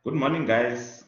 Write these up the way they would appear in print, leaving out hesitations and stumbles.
Good morning, guys.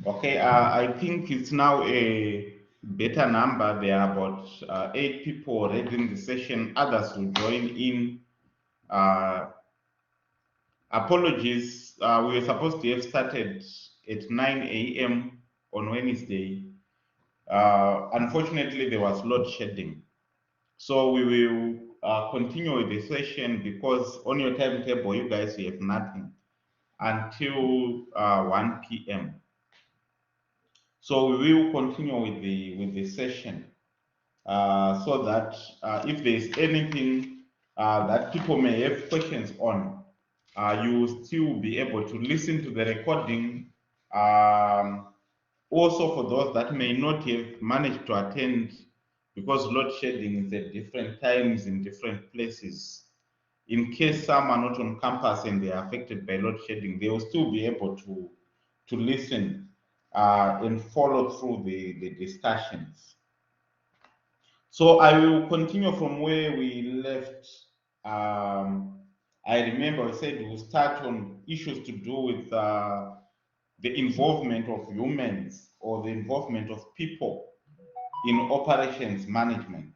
Okay, I think it's now a better number. There are about 8 people already in the session. Others will join in. Uh, Apologies, we were supposed to have started at 9 a.m. on Wednesday. Unfortunately, there was load shedding. So we will continue with the session because on your timetable, you guys have nothing until 1 p.m. So we will continue with the session so that if there is anything that people may have questions on, you will still be able to listen to the recording. Also, for those that may not have managed to attend, because load shedding is at different times in different places. In case some are not on campus and they are affected by load shedding, they will still be able to listen and follow through the discussions. So I will continue from where we left. I remember I said we'll start on issues to do with the involvement of humans or the involvement of people in operations management.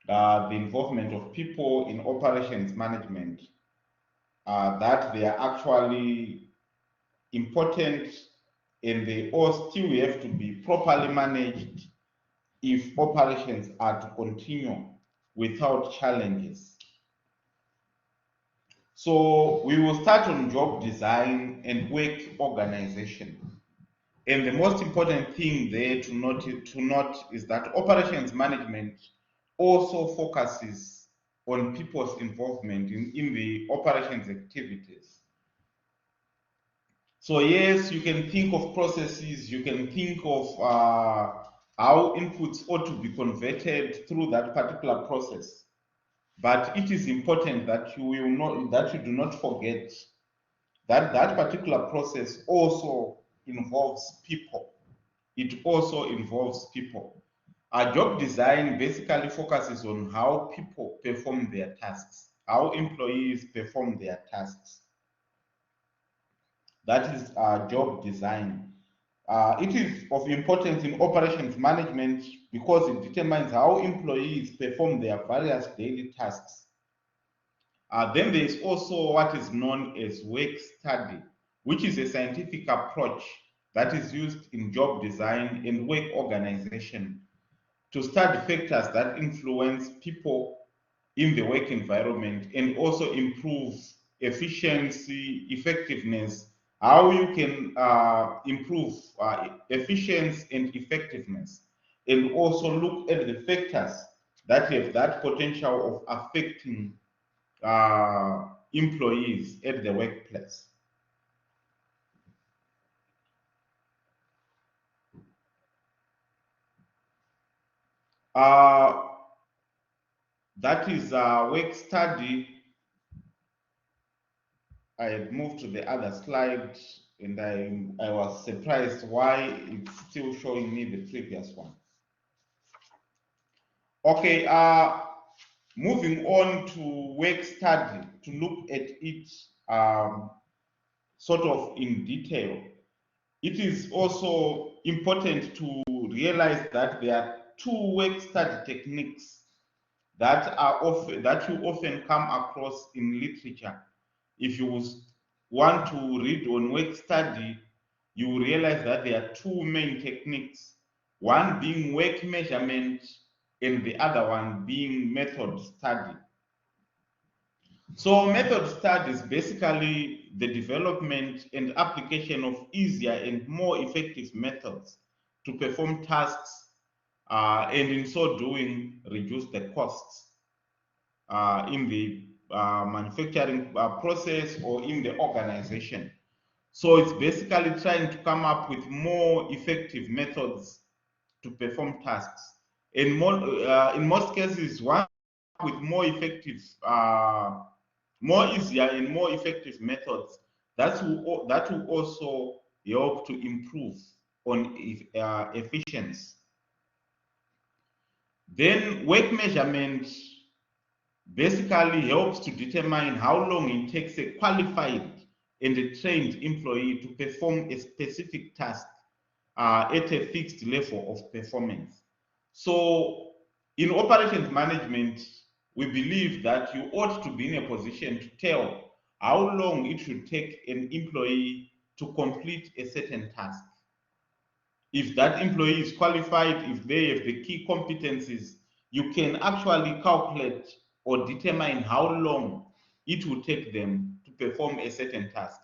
The involvement of people in operations management, that they are actually important and they all still have to be properly managed if operations are to continue without challenges. So we will start on job design and work organization. And the most important thing there to note is that operations management also focuses on people's involvement in the operations activities. So yes, you can think of processes, you can think of how inputs ought to be converted through that particular process. But it is important that you do not forget that that particular process also involves people. It also involves people. Our job design basically focuses on how people perform their tasks, how employees perform their tasks. That is our job design. It is of importance in operations management because it determines how employees perform their various daily tasks. Then there is also what is known as work study, which is a scientific approach that is used in job design and work organization to study factors that influence people in the work environment and also improve efficiency, effectiveness, how you can improve efficiency and effectiveness and also look at the factors that have that potential of affecting employees at the workplace. Uh, that is a work study. I had moved to the other slide and I was surprised why it's still showing me the previous one. Okay, moving on to work study to look at it sort of in detail. It is also important to realize that there are two work study techniques that you often come across in literature. If you want to read on work study, you will realize that there are two main techniques, one being work measurement and the other one being method study. So method study is basically the development and application of easier and more effective methods to perform tasks and in so doing reduce the costs in the manufacturing process or in the organization. So it's basically trying to come up with more effective methods to perform tasks. In most cases, one with more effective, more easier and more effective methods that will also help to improve on efficiency. Then work measurement basically helps to determine how long it takes a qualified and a trained employee to perform a specific task at a fixed level of performance. So in operations management, we believe that you ought to be in a position to tell how long it should take an employee to complete a certain task. If that employee is qualified, if they have the key competencies, you can actually calculate or determine how long it will take them to perform a certain task.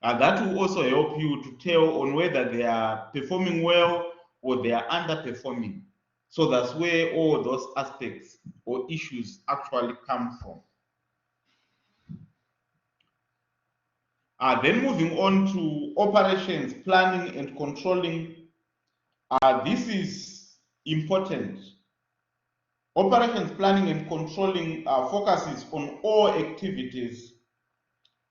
And that will also help you to tell on whether they are performing well or they are underperforming. So that's where all those aspects or issues actually come from. Then moving on to operations, planning and controlling. This is important. Operations planning and controlling focuses on all activities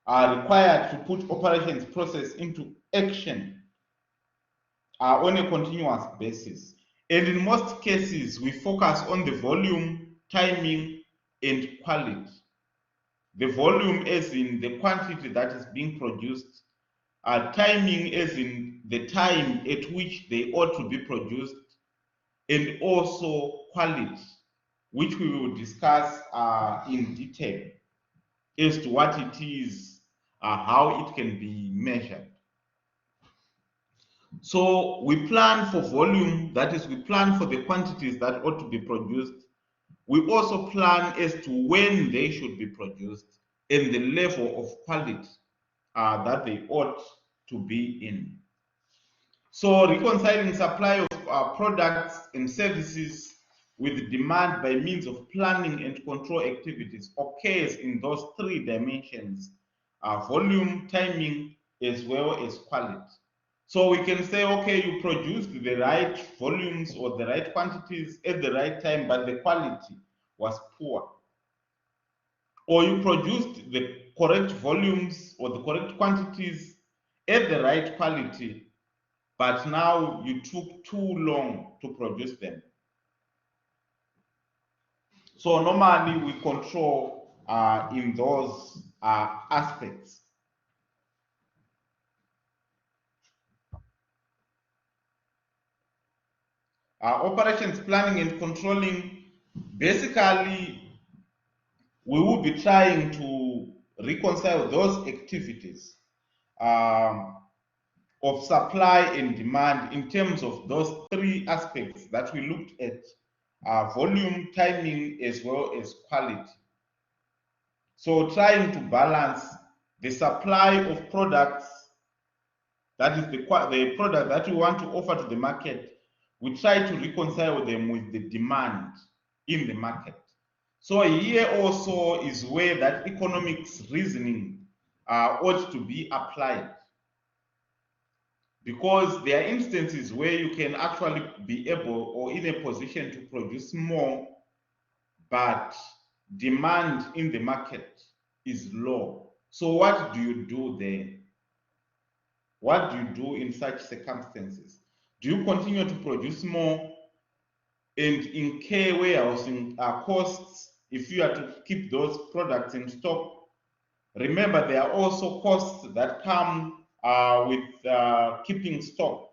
required to put operations process into action on a continuous basis. And in most cases, we focus on the volume, timing, and quality. The volume as in the quantity that is being produced, timing as in the time at which they ought to be produced, and also quality, which we will discuss in detail as to what it is, how it can be measured. So we plan for volume, that is, we plan for the quantities that ought to be produced. We also plan as to when they should be produced and the level of quality that they ought to be in. So reconciling supply of products and services with demand by means of planning and control activities occurs in those three dimensions, volume, timing, as well as quality. So we can say, okay, you produced the right volumes or the right quantities at the right time, but the quality was poor. Or you produced the correct volumes or the correct quantities at the right quality, but now you took too long to produce them. So normally we control in those aspects. Operations planning and controlling, basically we will be trying to reconcile those activities of supply and demand in terms of those three aspects that we looked at, volume, timing, as well as quality. So trying to balance the supply of products, that is the product that we want to offer to the market, we try to reconcile them with the demand in the market. So here also is where that economics reasoning ought to be applied, because there are instances where you can actually be able or in a position to produce more, but demand in the market is low. So what do you do there? What do you do in such circumstances? Do you continue to produce more and incur warehousing costs if you are to keep those products in stock? Remember, there are also costs that come with keeping stock.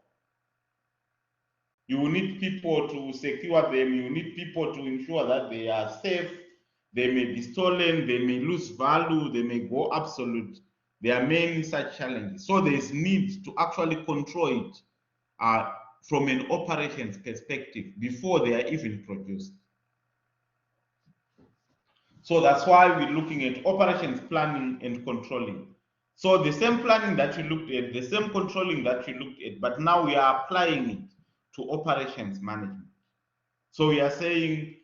You will need people to secure them. You need people to ensure that they are safe. They may be stolen. They may lose value. They may go obsolete. There are many such challenges. So there is need to actually control it from an operations perspective before they are even produced. So that's why we're looking at operations planning and controlling. So the same planning that you looked at, the same controlling that you looked at, but now we are applying it to operations management. So we are saying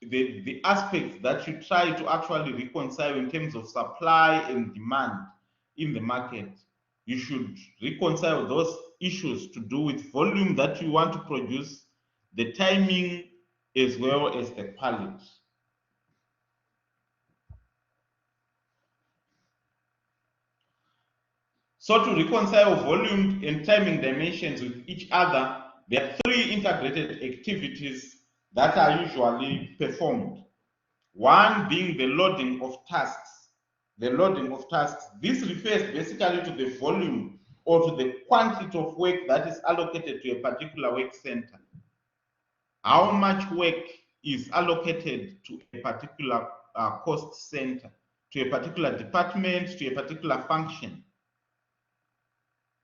the aspects that you try to actually reconcile in terms of supply and demand in the market, you should reconcile those issues to do with volume that you want to produce, the timing, as well as the quality. So to reconcile volume and timing dimensions with each other, there are three integrated activities that are usually performed. One being the loading of tasks. The loading of tasks. This refers basically to the volume or to the quantity of work that is allocated to a particular work center. How much work is allocated to a particular cost center, to a particular department, to a particular function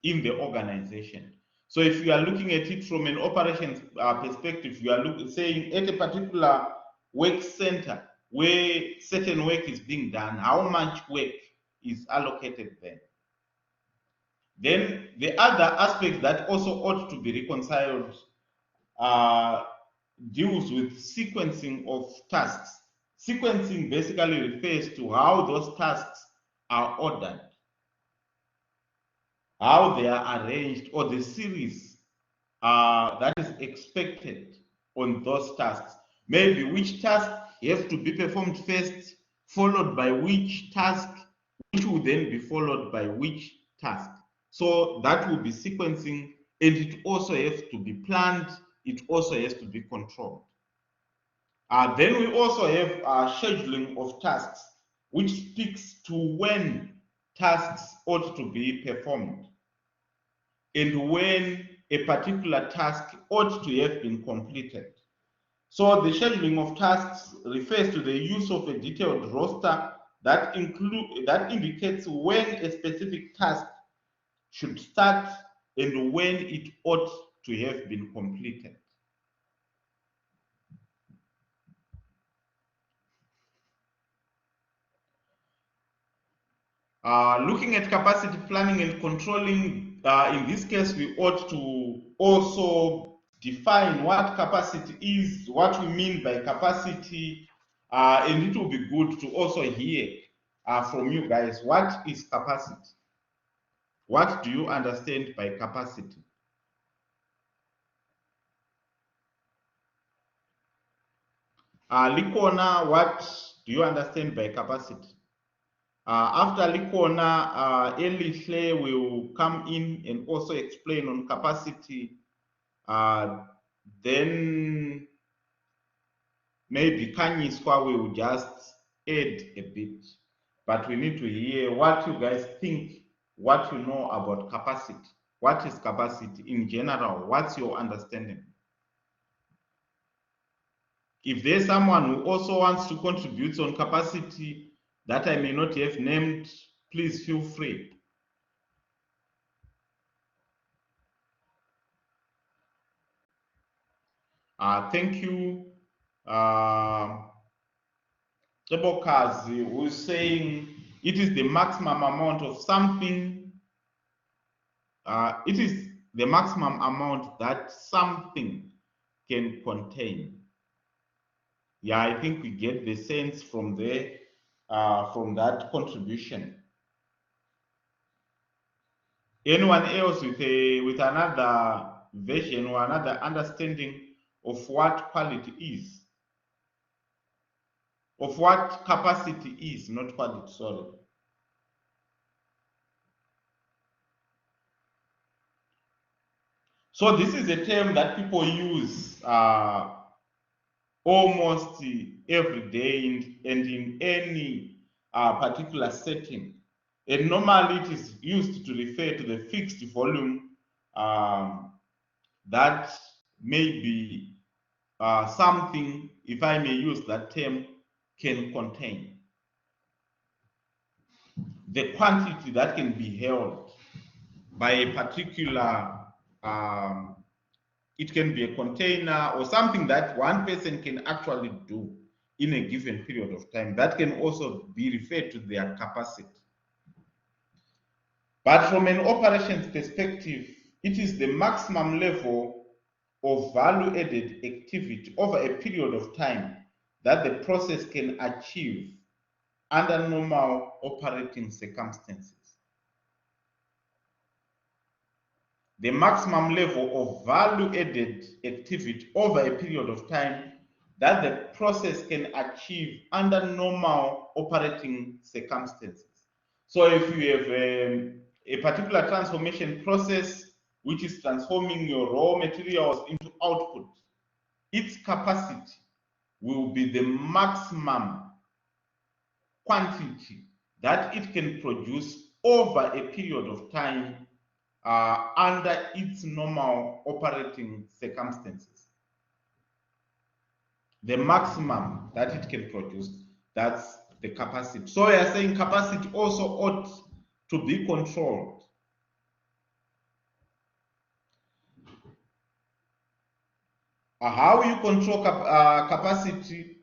in the organization. So if you are looking at it from an operations perspective, you are saying at a particular work center where certain work is being done, how much work is allocated there. Then the other aspect that also ought to be reconciled deals with sequencing of tasks. Sequencing basically refers to how those tasks are ordered, how they are arranged, or the series that is expected on those tasks. Maybe which task has to be performed first, followed by which task, which will then be followed by which task. So that will be sequencing, and it also has to be planned, it also has to be controlled. Then we also have scheduling of tasks, which speaks to when tasks ought to be performed and when a particular task ought to have been completed. So the scheduling of tasks refers to the use of a detailed roster that indicates when a specific task should start and when it ought to have been completed. Looking at capacity planning and controlling, in this case, we ought to also define what capacity is, what we mean by capacity, and it will be good to also hear from you guys, what is capacity? What do you understand by capacity? Likona, what do you understand by capacity? After Likona, Elihle will come in and also explain on capacity. Then maybe Kanyiswa will just add a bit. But we need to hear what you guys think, what you know about capacity. What is capacity in general? What's your understanding? If there's someone who also wants to contribute on capacity that I may not have named, please feel free. Thank you. Tebokazi who's saying it is the maximum amount of something. It is the maximum amount that something can contain. Yeah, I think we get the sense from there, from that contribution. Anyone else with another version or another understanding of what quality is, of what capacity is, not quality, sorry. So this is a term that people use almost every day and in any particular setting. And normally it is used to refer to the fixed volume that may be something, if I may use that term, can contain. The quantity that can be held by a particular, it can be a container or something that one person can actually do in a given period of time. That can also be referred to their capacity. But from an operations perspective, it is the maximum level of value-added activity over a period of time that the process can achieve under normal operating circumstances. The maximum level of value-added activity over a period of time that the process can achieve under normal operating circumstances. So if you have a particular transformation process which is transforming your raw materials into output, its capacity will be the maximum quantity that it can produce over a period of time under its normal operating circumstances. The maximum that it can produce, that's the capacity. So we are saying capacity also ought to be controlled. How you control capacity?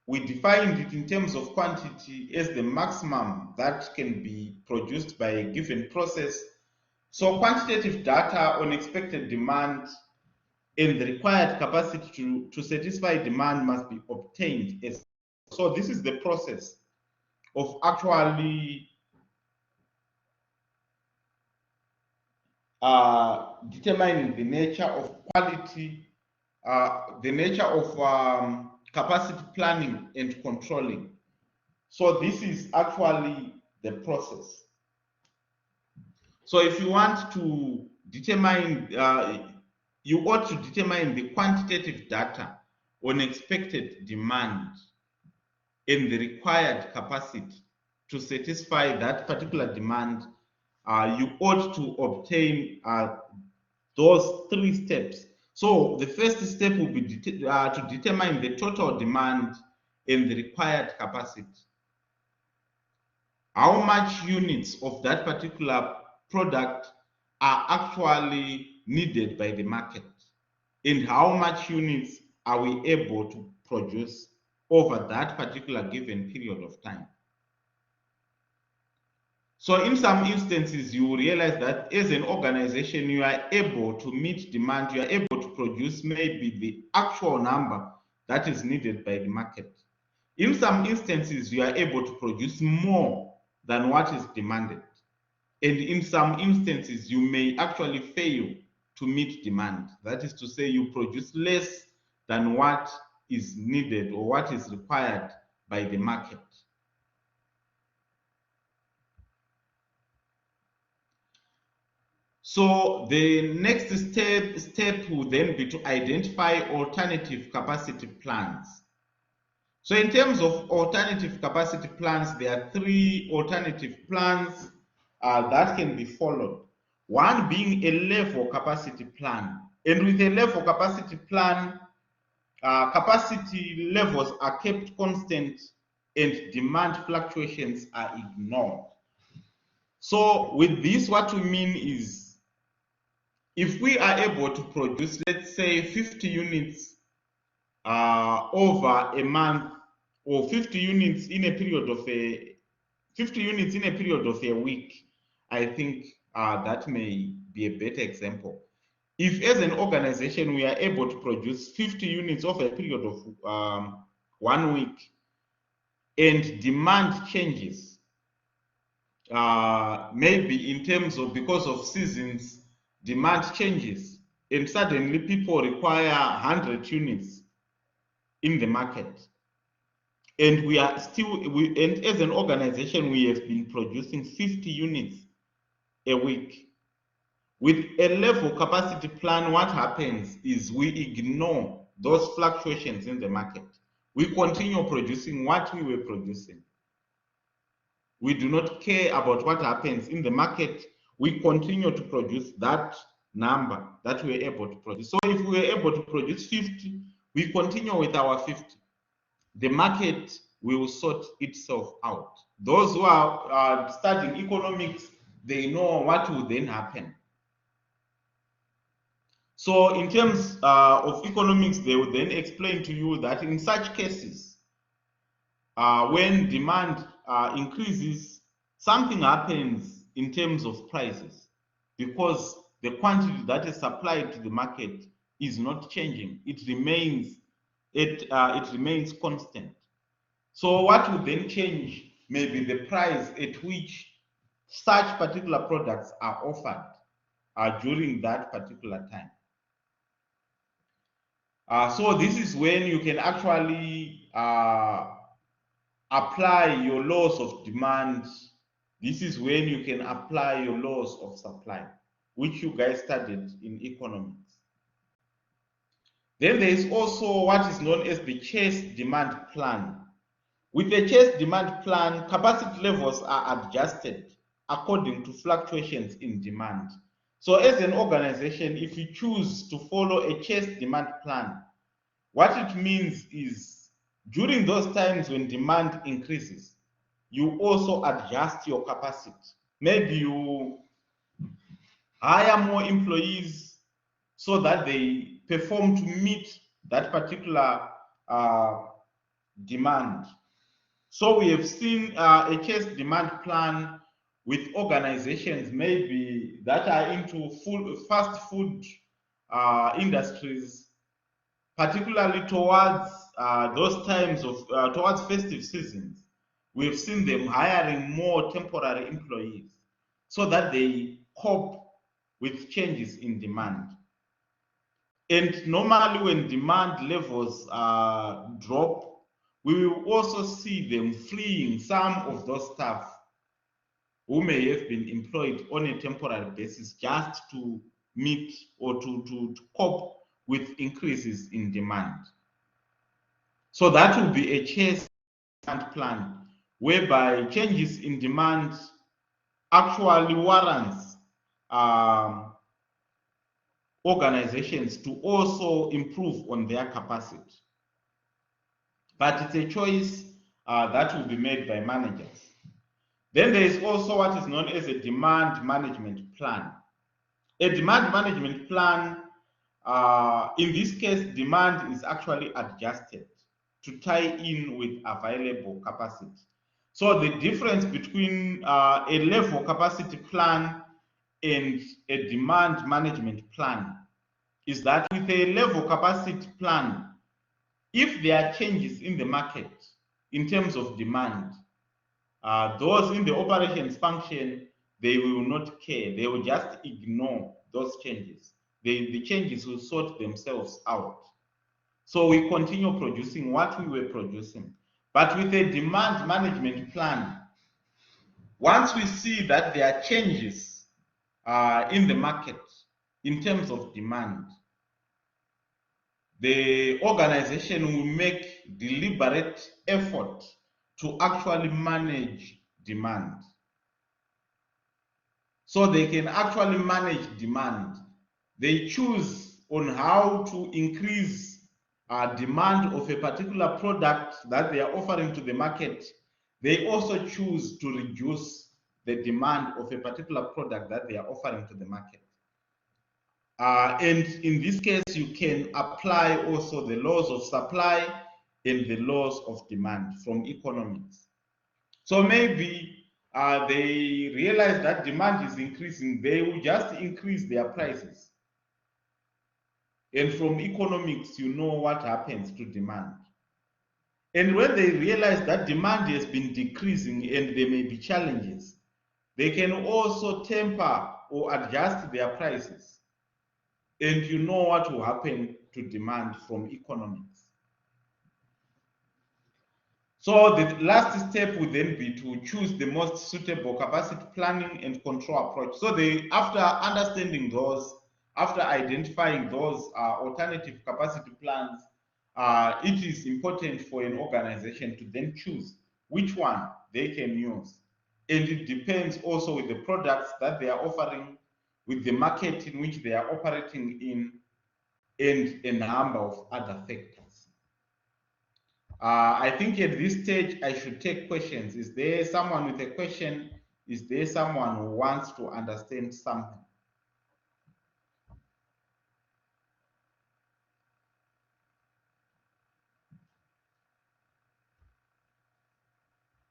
We defined it in terms of quantity as the maximum that can be produced by a given process. So quantitative data on expected demand and the required capacity to satisfy demand must be obtained. So this is the process of actually determining the nature of quality, the nature of capacity planning and controlling. So this is actually the process. So if you want to determine, you ought to determine the quantitative data on expected demand and the required capacity to satisfy that particular demand. You ought to obtain those 3 steps. So the first step will be to determine the total demand and the required capacity. How much units of that particular product are actually needed by the market, and how much units are we able to produce over that particular given period of time. So in some instances, you will realize that as an organization, you are able to meet demand, you are able to produce maybe the actual number that is needed by the market. In some instances, you are able to produce more than what is demanded. And in some instances, you may actually fail to meet demand. That is to say, you produce less than what is needed or what is required by the market. So the next step will then be to identify alternative capacity plans. So in terms of alternative capacity plans, there are 3 alternative plans that can be followed. One being a level capacity plan. And with a level capacity plan, capacity levels are kept constant and demand fluctuations are ignored. So with this, what we mean is, if we are able to produce, let's say, 50 units over a month, or 50 units in a period of a week, I think that may be a better example. If as an organization we are able to produce 50 units over a period of 1 week and demand changes, maybe in terms of because of seasons, demand changes and suddenly people require 100 units in the market. And we are still, and as an organization, we have been producing 50 units a week. With a level capacity plan, what happens is we ignore those fluctuations in the market. We continue producing what we were producing. We do not care about what happens in the market. We continue to produce that number that we are able to produce. So if we are able to produce 50, we continue with our 50. The market will sort itself out. Those who are studying economics, they know what will then happen. So in terms of economics, they will then explain to you that in such cases, when demand increases, something happens in terms of prices because the quantity that is supplied to the market is not changing. It remains constant. So what would then change may be the price at which such particular products are offered during that particular time. So this is when you can actually apply your laws of demand. This is when you can apply your laws of supply, which you guys studied in economics. Then there is also what is known as the Chase demand plan. With the Chase demand plan, capacity levels are adjusted according to fluctuations in demand. So as an organization, if you choose to follow a Chase demand plan, what it means is during those times when demand increases, you also adjust your capacity. Maybe you hire more employees so that they perform to meet that particular demand. So we have seen a Chase demand plan with organizations maybe that are into fast food industries, particularly towards those times of towards festive seasons. We've seen them hiring more temporary employees so that they cope with changes in demand. And normally when demand levels drop, we will also see them fleeing some of those staff who may have been employed on a temporary basis just to meet or to cope with increases in demand. So that will be a Chase demand plan whereby changes in demand actually warrants organizations to also improve on their capacity. But it's a choice that will be made by managers. Then there is also what is known as a demand management plan. A demand management plan, in this case, demand is actually adjusted to tie in with available capacity. So the difference between a level capacity plan and a demand management plan is that with a level capacity plan, if there are changes in the market in terms of demand, those in the operations function, they will not care. They will just ignore those changes. The changes will sort themselves out. So we continue producing what we were producing. But with a demand management plan, once we see that there are changes in the market in terms of demand, the organization will make deliberate effort to actually manage demand. So they can actually manage demand. They choose on how to increase demand of a particular product that they are offering to the market. They also choose to reduce the demand of a particular product that they are offering to the market. And in this case, you can apply also the laws of supply and the laws of demand from economics. So maybe they realize that demand is increasing, they will just increase their prices. And from economics, you know what happens to demand. And when they realize that demand has been decreasing and there may be challenges, they can also temper or adjust their prices. And you know what will happen to demand from economics. So the last step would then be to choose the most suitable capacity planning and control approach. So after understanding those, after identifying those alternative capacity plans, it is important for an organization to then choose which one they can use. And it depends also with the products that they are offering, with the market in which they are operating in, and a number of other factors. I think at this stage I should take questions. Is there someone with a question? Is there someone who wants to understand something?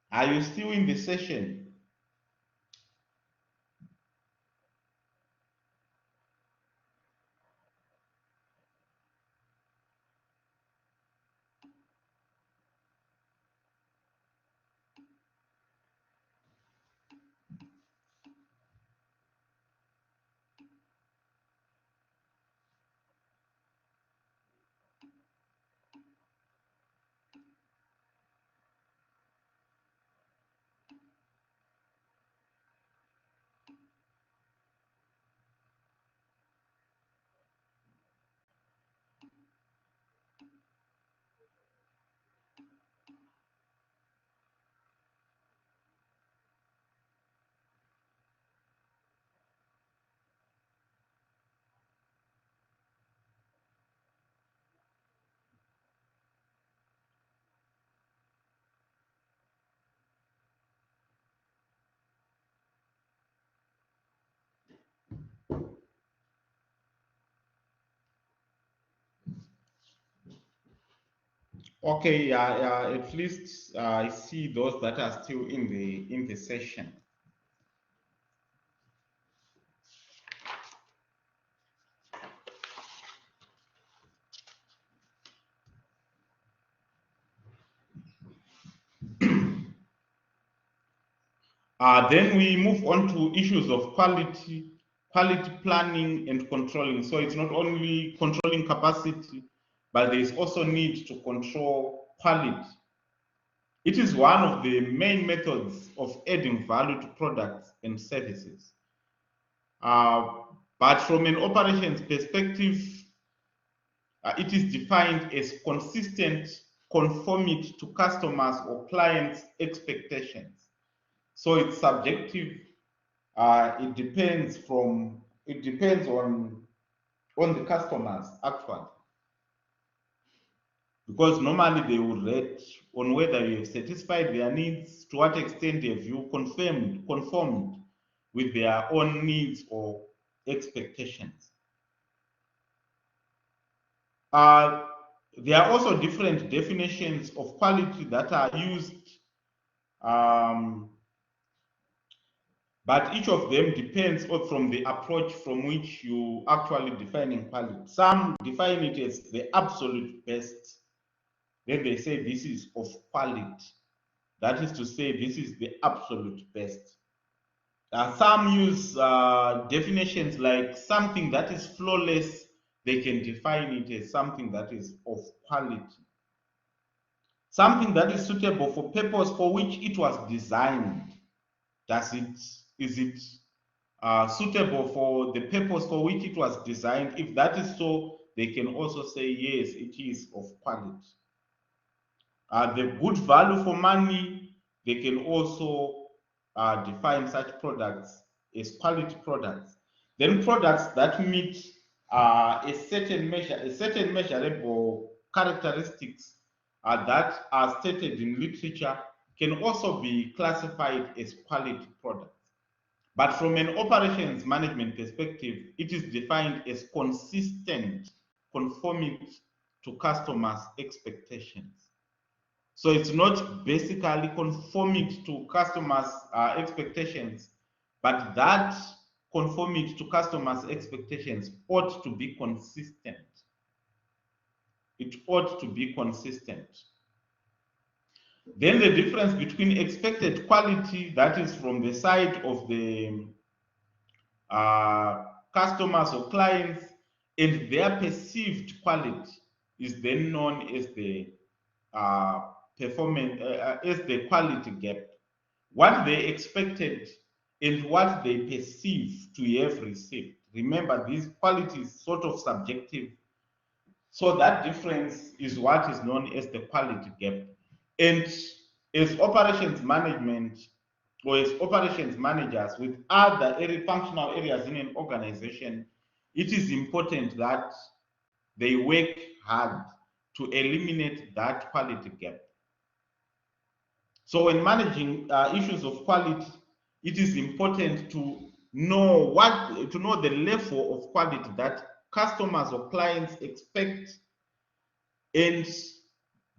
Are you still in the session? Okay, at least I see those that are still in the session. Then we move on to issues of quality planning and controlling. So it's not only controlling capacity, but there is also need to control quality. It is one of the main methods of adding value to products and services. But from an operations perspective, it is defined as consistent conformity to customers or clients' expectations. So it's subjective. It depends on the customers actually, because normally they would rate on whether you have satisfied their needs, to what extent have you conformed with their own needs or expectations. There are also different definitions of quality that are used, but each of them depends from the approach from which you actually defining quality. Some define it as the absolute best. Then they say this is of quality. That is to say, this is the absolute best. Some use definitions like something that is flawless. They can define it as something that is of quality. Something that is suitable for purpose for which it was designed. Is it suitable for the purpose for which it was designed? If that is so, they can also say yes, it is of quality. The good value for money, they can also define such products as quality products. Then products that meet a certain measurable characteristics that are stated in literature can also be classified as quality products. But from an operations management perspective, it is defined as consistent conformity to customers' expectations. So it's not basically conforming to customers' expectations, but that conforming to customers' expectations ought to be consistent. It ought to be consistent. Then the difference between expected quality, that is from the side of the customers or clients, and their perceived quality is then known as the performance, as the quality gap. What they expected and what they perceive to have received. Remember, this quality is sort of subjective. So that difference is what is known as the quality gap. And as operations management or as operations managers with other functional areas in an organization, it is important that they work hard to eliminate that quality gap. So when managing issues of quality, it is important to know the level of quality that customers or clients expect, and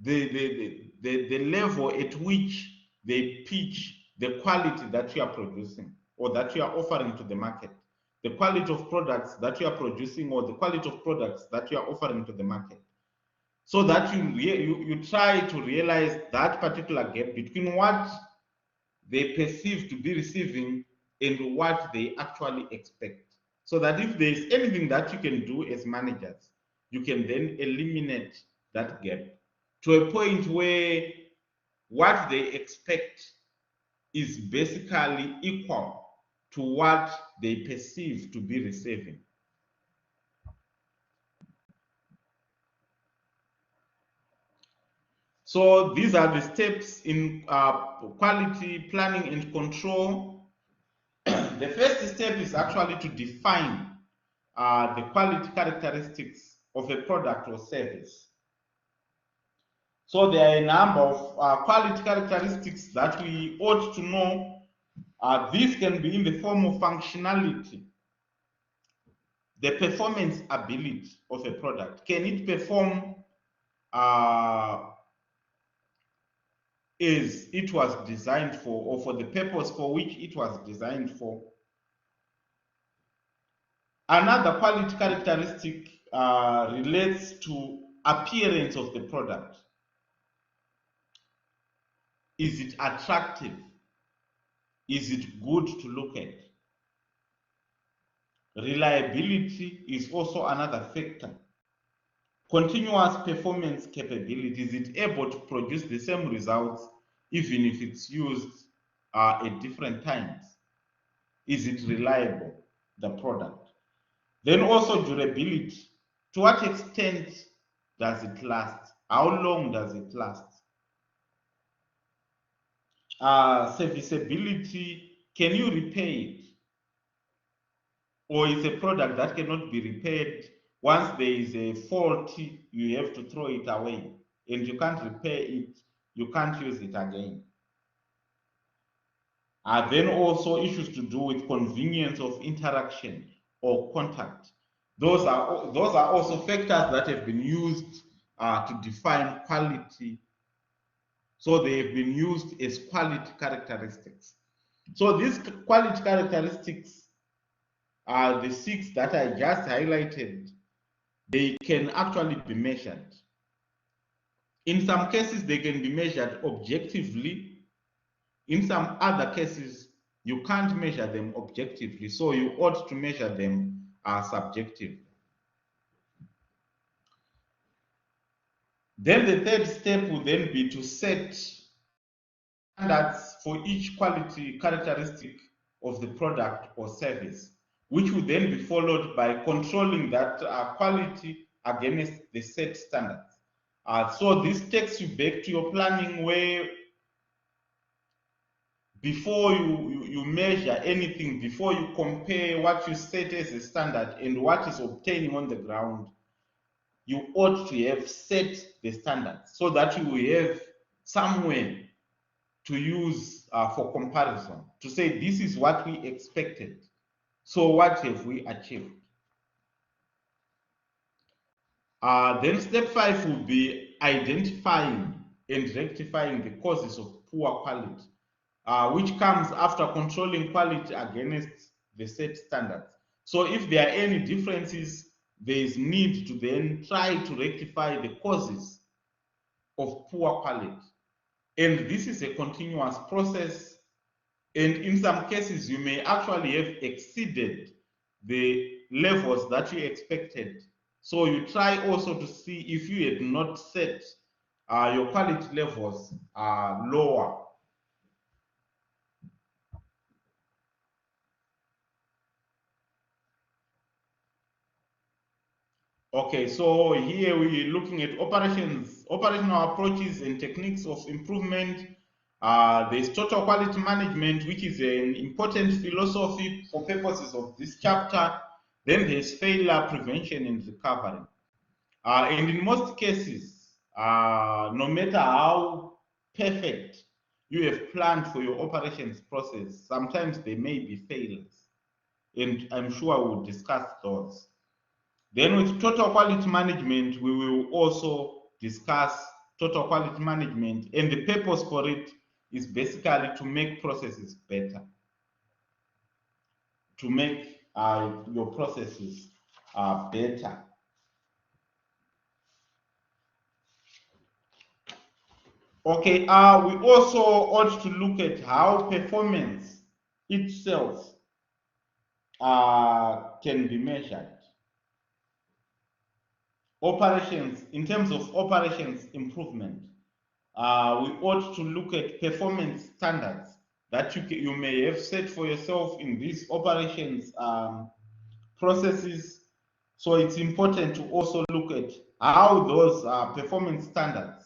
the level at which they pitch the quality that you are producing or that you are offering to the market, the quality of products that you are producing or the quality of products that you are offering to the market, so that you try to realize that particular gap between what they perceive to be receiving and what they actually expect. So that if there is anything that you can do as managers, you can then eliminate that gap to a point where what they expect is basically equal to what they perceive to be receiving. So these are the steps in quality planning and control. The first step is actually to define the quality characteristics of a product or service. So there are a number of quality characteristics that we ought to know. These can be in the form of functionality, the performance ability of a product. Can it perform as it was designed for, or for the purpose for which it was designed for? Another quality characteristic relates to appearance of the product. Is it attractive? Is it good to look at? Reliability is also another factor. Continuous performance capability, is it able to produce the same results even if it's used at different times? Is it reliable, the product? Then also durability. To what extent does it last? How long does it last? Serviceability, can you repair it? Or is a product that cannot be repaired? Once there is a fault, you have to throw it away and you can't repair it, you can't use it again. Then also issues to do with convenience of interaction or contact. Those are also factors that have been used to define quality. So they have been used as quality characteristics. So these quality characteristics are the 6 that I just highlighted. They can actually be measured. In some cases, they can be measured objectively. In some other cases, you can't measure them objectively, so you ought to measure them subjectively. Then the third step would then be to set standards for each quality characteristic of the product or service, which would then be followed by controlling that quality against the set standards. So this takes you back to your planning, where before you measure anything, before you compare what you set as a standard and what is obtaining on the ground, you ought to have set the standards so that you will have somewhere to use for comparison, to say this is what we expected, so what have we achieved? Then step 5 will be identifying and rectifying the causes of poor quality, which comes after controlling quality against the set standards. So if there are any differences, there is need to then try to rectify the causes of poor quality. And this is a continuous process. And in some cases, you may actually have exceeded the levels that you expected. So you try also to see if you had not set your quality levels lower. Okay, so here we're looking at operational approaches and techniques of improvement. There's total quality management, which is an important philosophy for purposes of this chapter. Then there's failure prevention and recovery. And in most cases, no matter how perfect you have planned for your operations process, sometimes there may be failures. And I'm sure we'll discuss those. Then with total quality management, we will also discuss total quality management, and the purpose for it is basically to make processes better, to make your processes better. Okay, we also ought to look at how performance itself can be measured. Operations, in terms of operations improvement, we ought to look at performance standards that you may have set for yourself in these operations processes. So it's important to also look at how those performance standards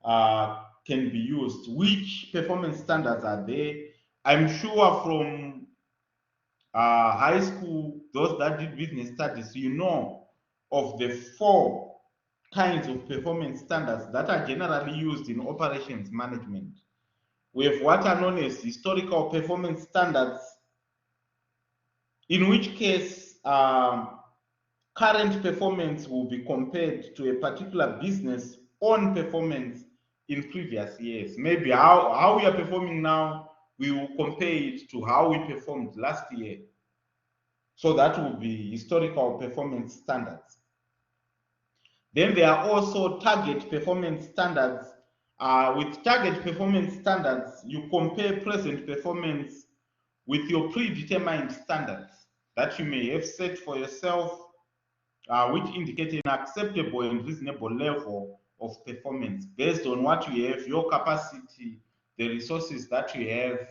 can be used. Which performance standards are there? I'm sure from high school, those that did business studies, you know of the 4 kinds of performance standards that are generally used in operations management. We have what are known as historical performance standards, in which case current performance will be compared to a particular business on performance in previous years. Maybe how we are performing now, we will compare it to how we performed last year. So that will be historical performance standards. Then there are also target performance standards. With target performance standards, you compare present performance with your predetermined standards that you may have set for yourself, which indicate an acceptable and reasonable level of performance based on what you have, your capacity, the resources that you have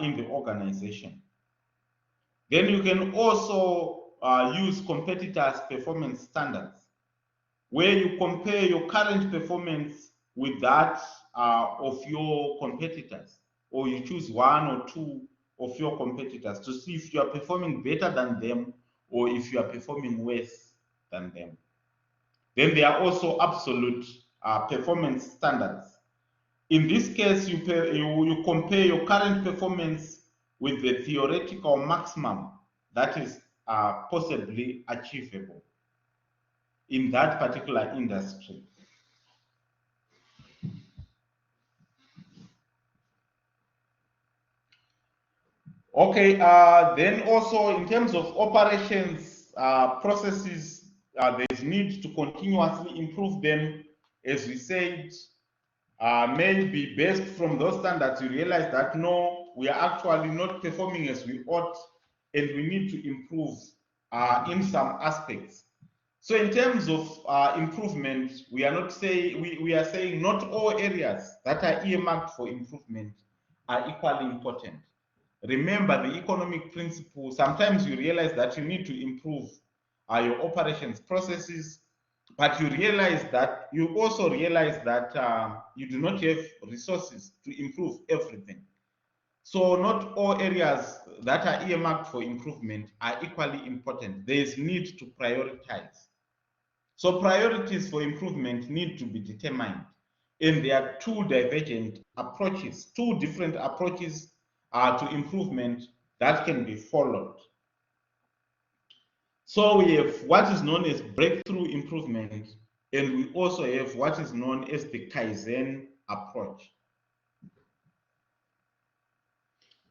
in the organization. Then you can also use competitors' performance standards, where you compare your current performance with that of your competitors, or you choose 1 or 2 of your competitors to see if you are performing better than them or if you are performing worse than them. Then there are also absolute performance standards. In this case, you compare your current performance with the theoretical maximum that is possibly achievable in that particular industry. Okay, then also in terms of operations processes, there's need to continuously improve them. As we said, maybe based from those standards, you realize that no, we are actually not performing as we ought, and we need to improve in some aspects. So in terms of improvement, we are saying not all areas that are earmarked for improvement are equally important. Remember the economic principle. Sometimes you realize that you need to improve your operations processes, but you also realize that you do not have resources to improve everything. So not all areas that are earmarked for improvement are equally important. There is need to prioritize. So priorities for improvement need to be determined. And there are 2 divergent approaches, 2 different approaches to improvement that can be followed. So we have what is known as breakthrough improvement And we also have what is known as the Kaizen approach.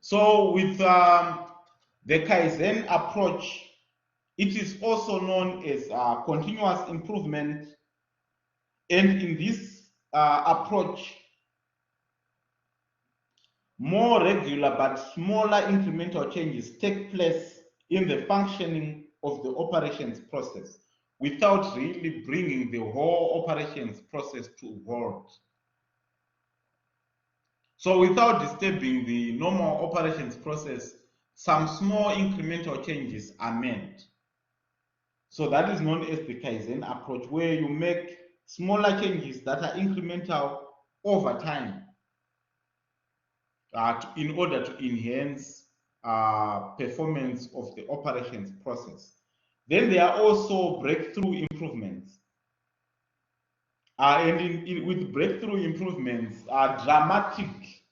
So with the Kaizen approach, it is also known as continuous improvement. And in this approach, more regular but smaller incremental changes take place in the functioning of the operations process without really bringing the whole operations process to a halt. So without disturbing the normal operations process, some small incremental changes are made. So that is known as the Kaizen approach, where you make smaller changes that are incremental over time in order to enhance performance of the operations process. Then there are also breakthrough improvements. And with breakthrough improvements, dramatic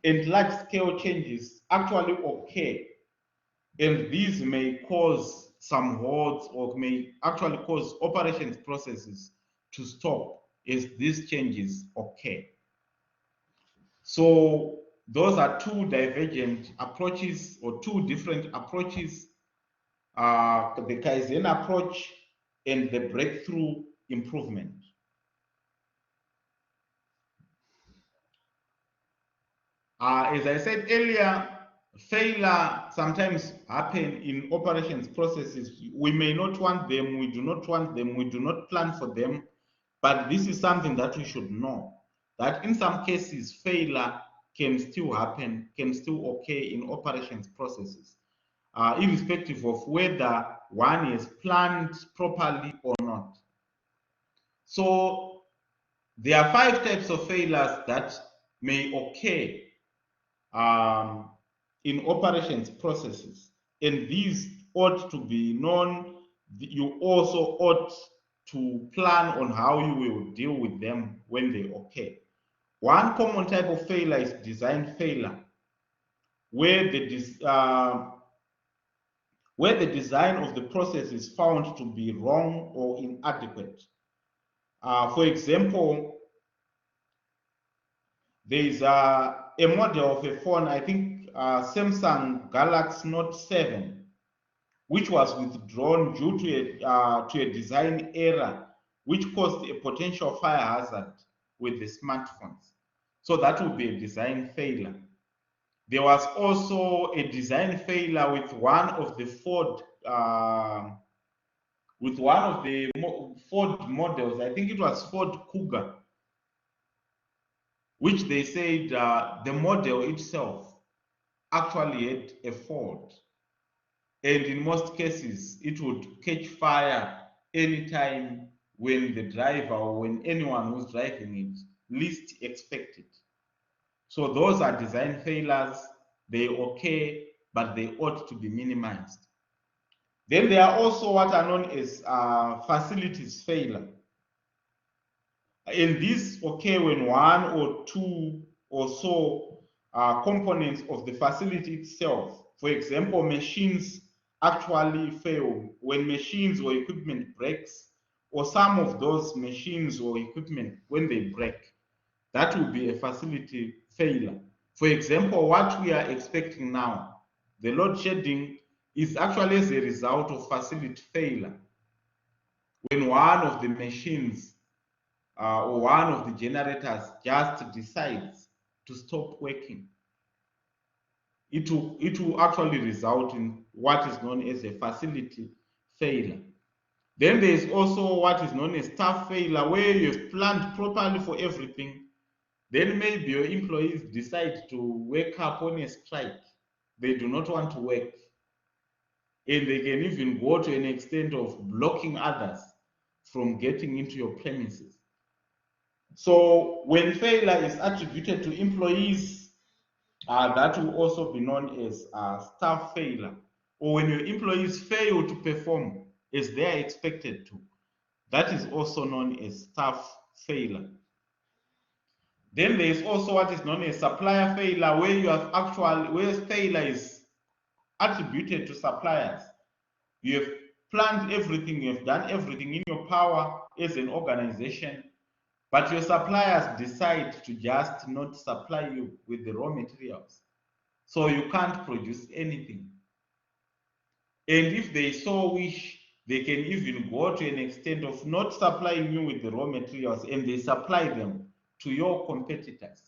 and large-scale changes actually occur, and these may cause some halts or may actually cause operations processes to stop as these changes occur. So those are two divergent approaches or two different approaches, the Kaizen approach and the breakthrough improvement. As I said earlier, failure sometimes happen in operations processes. We may not want them, we do not want them, we do not plan for them, but this is something that we should know, that in some cases failure can still happen, can still occur in operations processes, irrespective of whether one is planned properly or not. So there are 5 types of failures that may occur in operations processes, and these ought to be known. You also ought to plan on how you will deal with them when they occur. One common type of failure is design failure, where the design of the process is found to be wrong or inadequate. For example, there is a model of a phone, I think Samsung Galaxy Note 7, which was withdrawn due to a design error, which caused a potential fire hazard with the smartphones. So that would be a design failure. There was also a design failure with one of the Ford Ford models. I think it was Ford Cougar, which they said the model itself actually had a fault. And in most cases, it would catch fire anytime when the driver or when anyone who's driving it least expect it. So those are design failures. They occur, but they ought to be minimized. Then there are also what are known as facilities failure. And these occur when one or two or so components of the facility itself, for example, machines actually fail. When machines or equipment breaks, or some of those machines or equipment, when they break, that will be a facility failure. For example, what we are expecting now, the load shedding, is actually as a result of facility failure. When one of the machines or one of the generators just decides to stop working, it will actually result in what is known as a facility failure. Then there is also what is known as staff failure, where you've planned properly for everything. Then maybe your employees decide to wake up on a strike. They do not want to work. And they can even go to an extent of blocking others from getting into your premises. So when failure is attributed to employees, that will also be known as staff failure. Or when your employees fail to perform as they are expected to, that is also known as staff failure. Then there is also what is known as supplier failure, where failure is attributed to suppliers. You have planned everything, you have done everything in your power, as an organization, but your suppliers decide to just not supply you with the raw materials. So you can't produce anything. And if they so wish, they can even go to an extent of not supplying you with the raw materials, and they supply them to your competitors,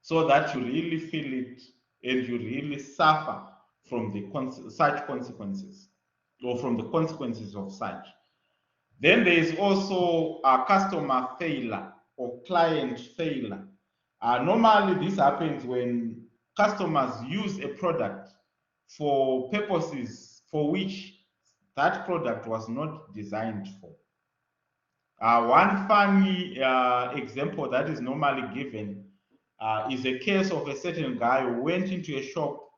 so that you really feel it and you really suffer from such consequences, or from the consequences of such. Then there is also a customer failure or client failure. Normally, this happens when customers use a product for purposes for which that product was not designed for. One funny example that is normally given is a case of a certain guy who went into a shop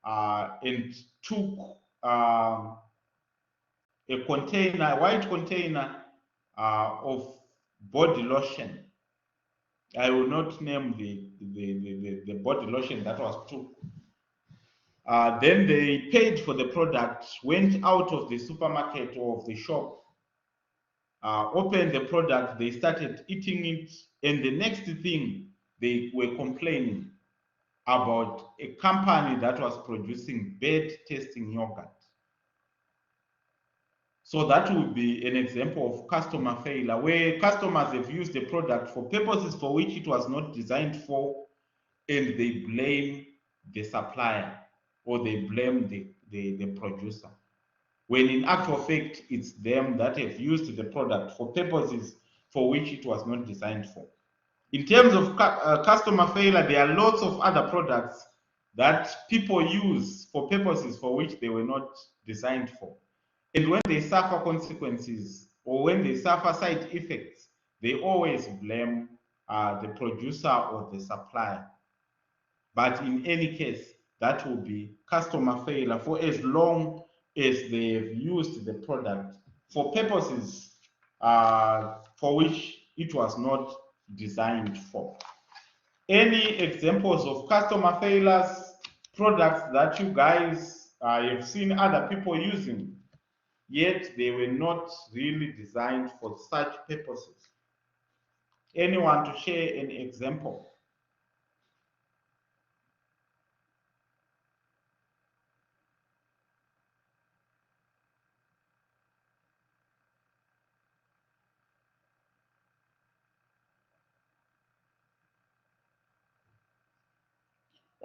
and took a white container of body lotion. I will not name the body lotion that was took. Then they paid for the product, went out of the supermarket or of the shop, opened the product, they started eating it, and the next thing they were complaining about a company that was producing bad tasting yogurt. So that would be an example of customer failure, where customers have used the product for purposes for which it was not designed for, and they blame the supplier or they blame the producer, when in actual fact it's them that have used the product for purposes for which it was not designed for. In terms of customer failure, there are lots of other products that people use for purposes for which they were not designed for. And when they suffer consequences or when they suffer side effects, they always blame the producer or the supplier. But in any case, that will be customer failure for as long as they have used the product for purposes for which it was not designed for. Any examples of customer failures, products that you guys have seen other people using, yet they were not really designed for such purposes? Anyone to share an example?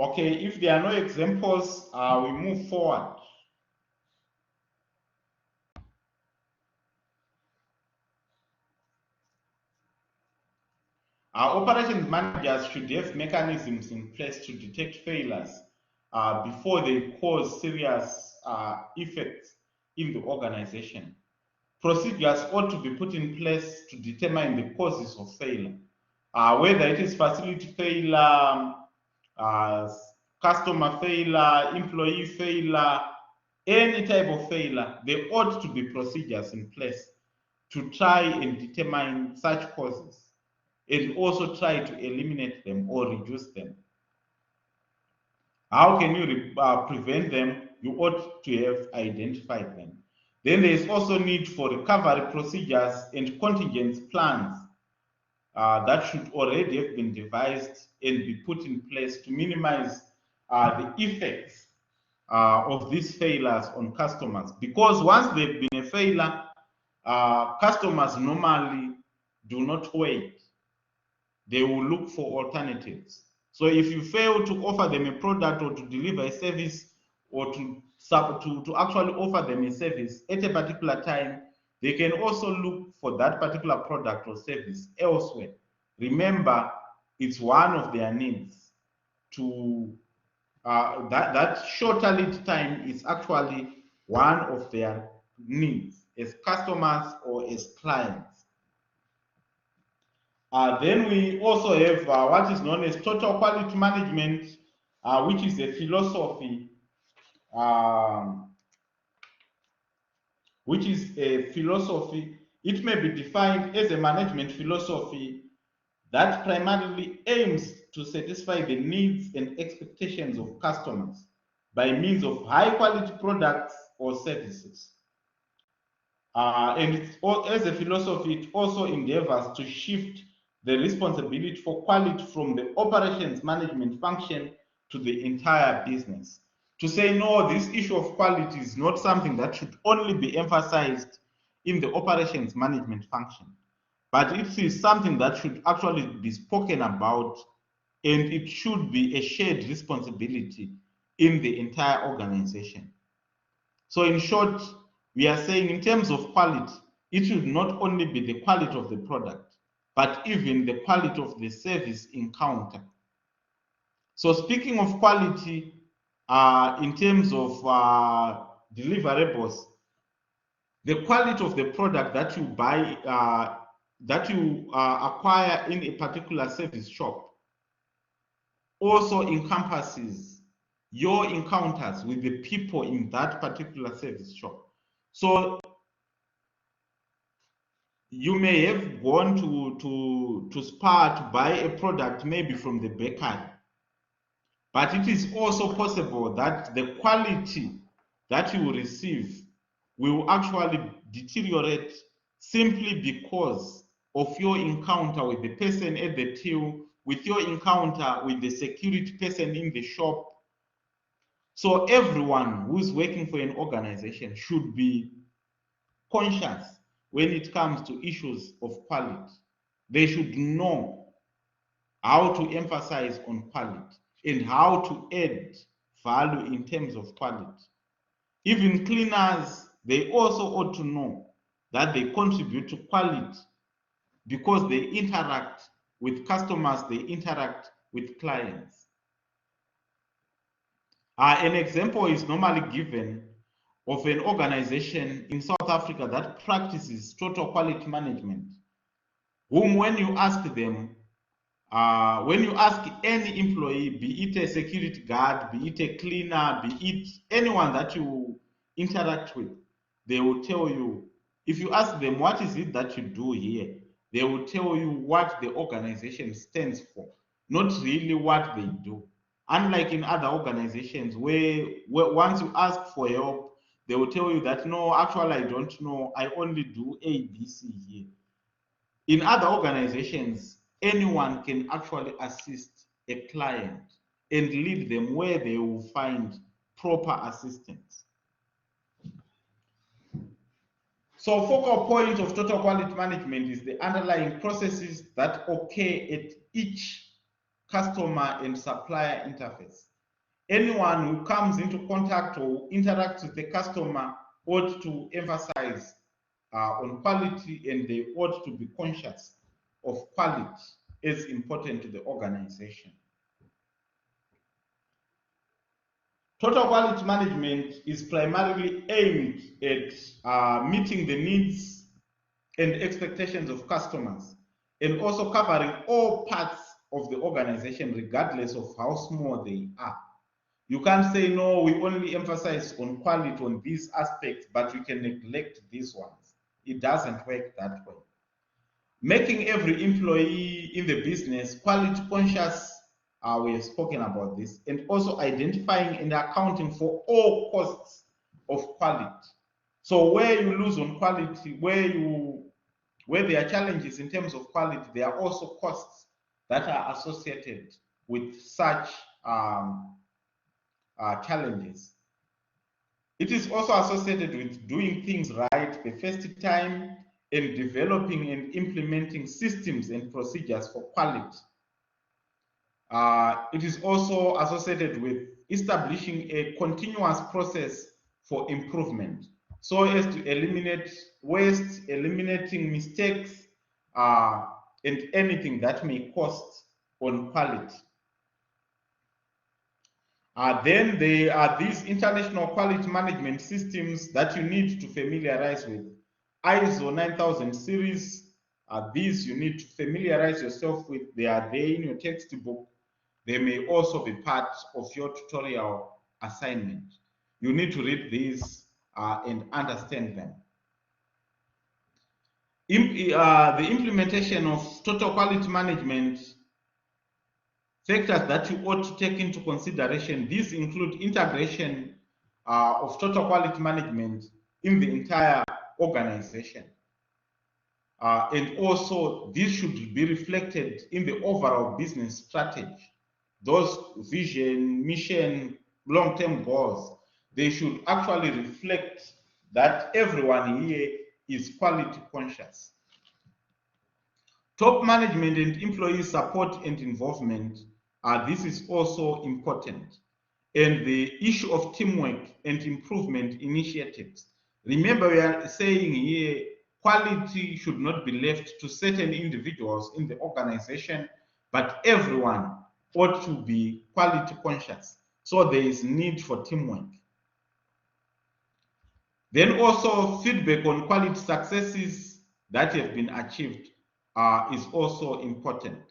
Okay, if there are no examples, we move forward. Our operations managers should have mechanisms in place to detect failures before they cause serious effects in the organization. Procedures ought to be put in place to determine the causes of failure, whether it is facility failure, customer failure, employee failure, any type of failure. There ought to be procedures in place to try and determine such causes, and also try to eliminate them or reduce them. How can you prevent them? You ought to have identified them. Then there is also need for recovery procedures and contingency plans that should already have been devised and be put in place to minimize the effects of these failures on customers. Because once they've been a failure, customers normally do not wait. They will look for alternatives. So if you fail to offer them a product or to deliver a service, or to actually offer them a service at a particular time, they can also look for that particular product or service elsewhere. Remember, it's one of their needs to that shorter lead time is actually one of their needs as customers or as clients. Then we also have what is known as total quality management, which is a philosophy, It may be defined as a management philosophy that primarily aims to satisfy the needs and expectations of customers by means of high quality products or services. And as a philosophy, it also endeavors to shift the responsibility for quality from the operations management function to the entire business. To say, no, this issue of quality is not something that should only be emphasized in the operations management function, but it is something that should actually be spoken about, and it should be a shared responsibility in the entire organization. So in short, we are saying in terms of quality, it should not only be the quality of the product, but even the quality of the service encounter. So speaking of quality, in terms of deliverables, the quality of the product that you buy, that you acquire in a particular service shop also encompasses your encounters with the people in that particular service shop. So you may have gone to Spar to buy a product maybe from the bakery, but it is also possible that the quality that you will receive will actually deteriorate simply because of your encounter with the person at the till, with your encounter with the security person in the shop. So everyone who's working for an organization should be conscious when it comes to issues of quality. They should know how to emphasize on quality and how to add value in terms of quality. Even cleaners, they also ought to know that they contribute to quality because they interact with customers, they interact with clients. An example is normally given of an organization in South Africa that practices total quality management, whom when you ask them, when you ask any employee, be it a security guard, be it a cleaner, be it anyone that you interact with, they will tell you, if you ask them, what is it that you do here? They will tell you what the organization stands for, not really what they do. Unlike in other organizations where once you ask for help, they will tell you that, no, actually, I don't know. I only do A, B, C here. In other organizations, anyone can actually assist a client and lead them where they will find proper assistance. So focal point of total quality management is the underlying processes that occur at each customer and supplier interface. Anyone who comes into contact or interacts with the customer ought to emphasize on quality, and they ought to be conscious of quality as important to the organization. Total quality management is primarily aimed at meeting the needs and expectations of customers, and also covering all parts of the organization regardless of how small they are. You can't say, no, we only emphasize on quality on these aspects, but we can neglect these ones. It doesn't work that way. Making every employee in the business quality conscious, we have spoken about this, and also identifying and accounting for all costs of quality. So where you lose on quality, where there are challenges in terms of quality, there are also costs that are associated with such challenges. It is also associated with doing things right the first time and developing and implementing systems and procedures for quality. It is also associated with establishing a continuous process for improvement so as to eliminate waste, eliminating mistakes, and anything that may cost on quality. Then there are these international quality management systems that you need to familiarize with. ISO 9000 series, these you need to familiarize yourself with. They are there in your textbook. They may also be part of your tutorial assignment. You need to read these and understand them. The implementation of total quality management factors that you ought to take into consideration, these include integration of total quality management in the entire organization. And also, this should be reflected in the overall business strategy. Those vision, mission, long-term goals, they should actually reflect that everyone here is quality conscious. Top management and employee support and involvement, this is also important. And the issue of teamwork and improvement initiatives. Remember, we are saying here, quality should not be left to certain individuals in the organization, but everyone ought to be quality conscious. So there is need for teamwork. Then also feedback on quality successes that have been achieved is also important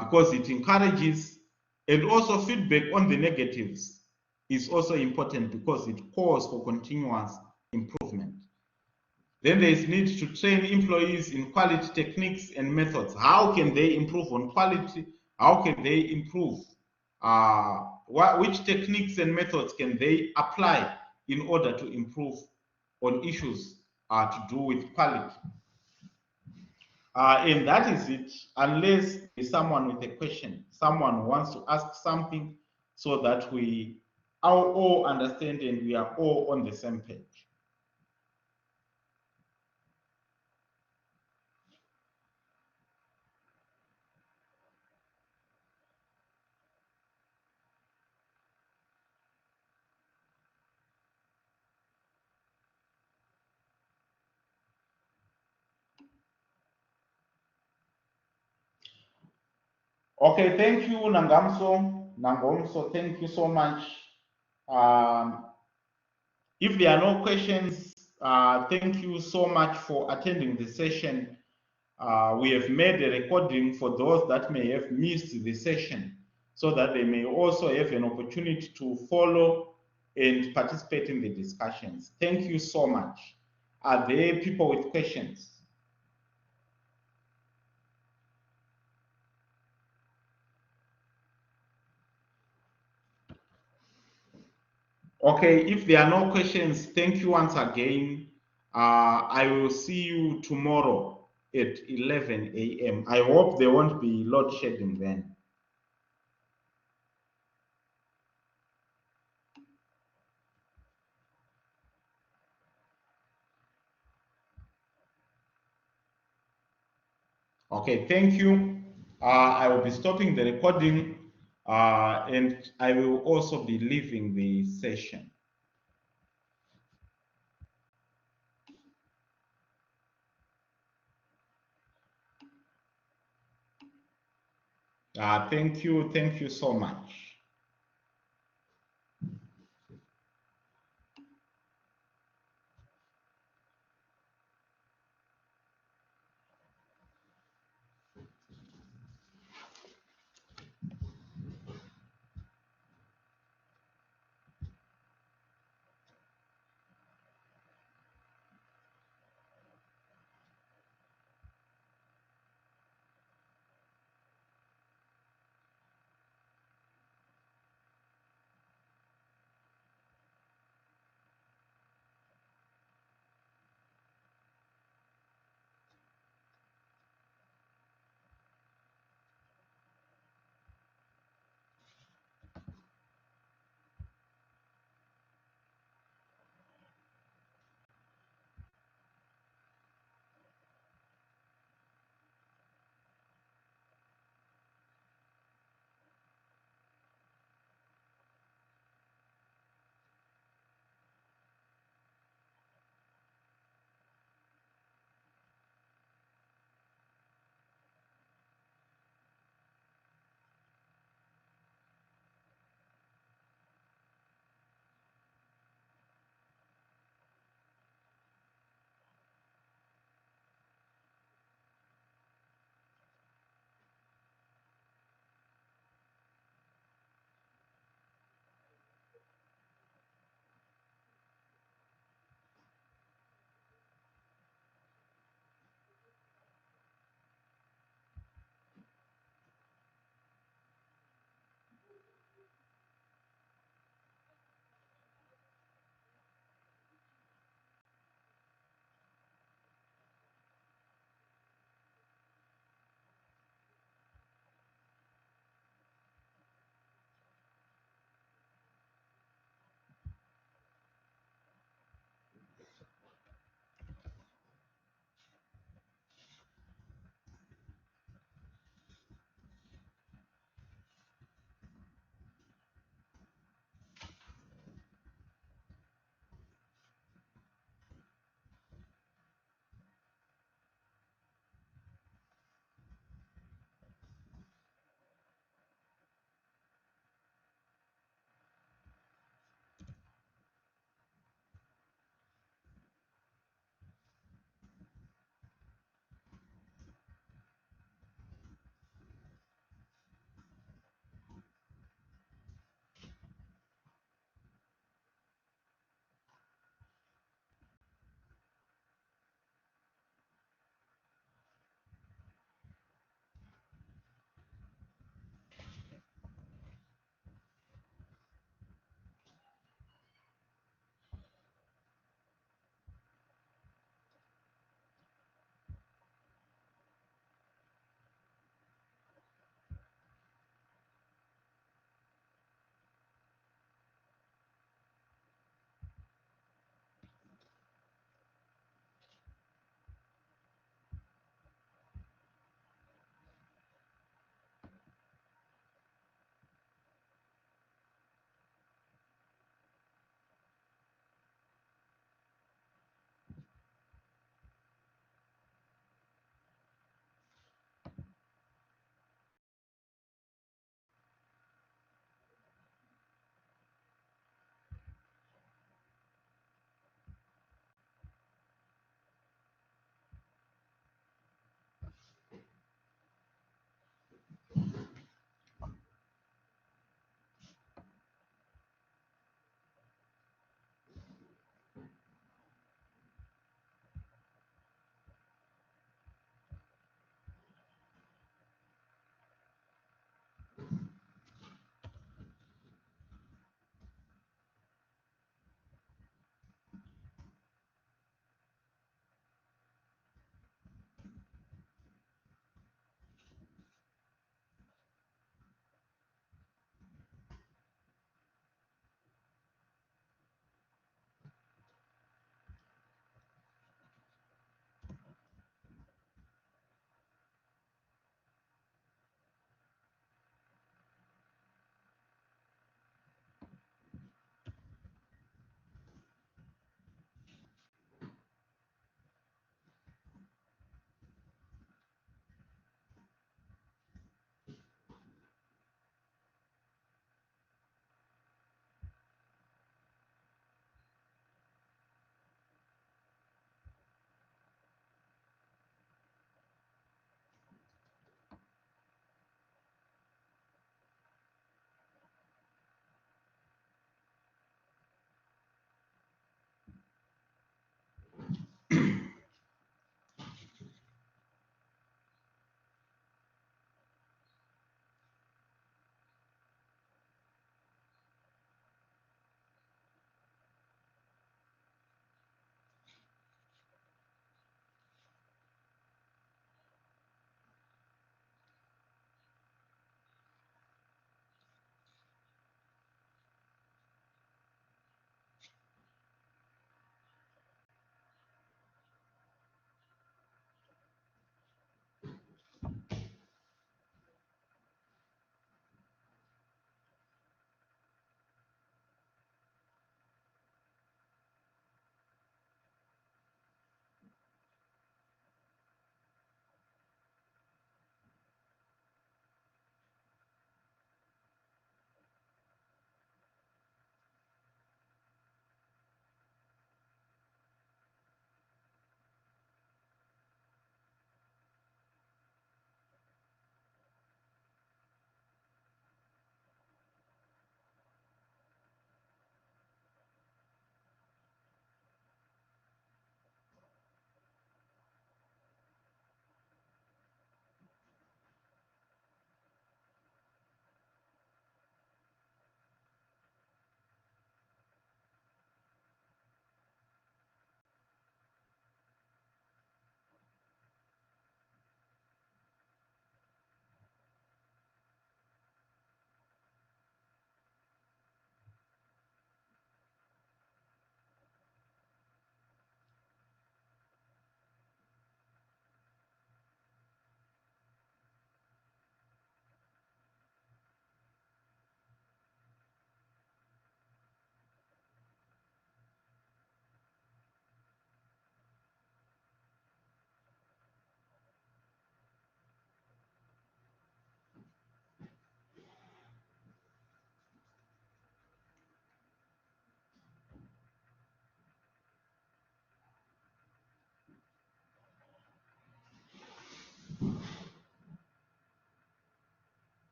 because it encourages, and also feedback on the negatives is also important because it calls for continuous improvement. Then there is need to train employees in quality techniques and methods. How can they improve on quality? How can they improve? Which techniques and methods can they apply in order to improve on issues to do with quality? And that is it, unless there's someone with a question, someone wants to ask something so that we all understand and we are all on the same page. Okay, thank you, Nangomso, thank you so much. If there are no questions, thank you so much for attending the session. We have made a recording for those that may have missed the session so that they may also have an opportunity to follow and participate in the discussions. Thank you so much. Are there people with questions? Okay, if there are no questions, thank you once again. I will see you tomorrow at 11 a.m. I hope there won't be load shedding then. Okay, thank you. I will be stopping the recording and I will also be leaving the session. Thank you so much.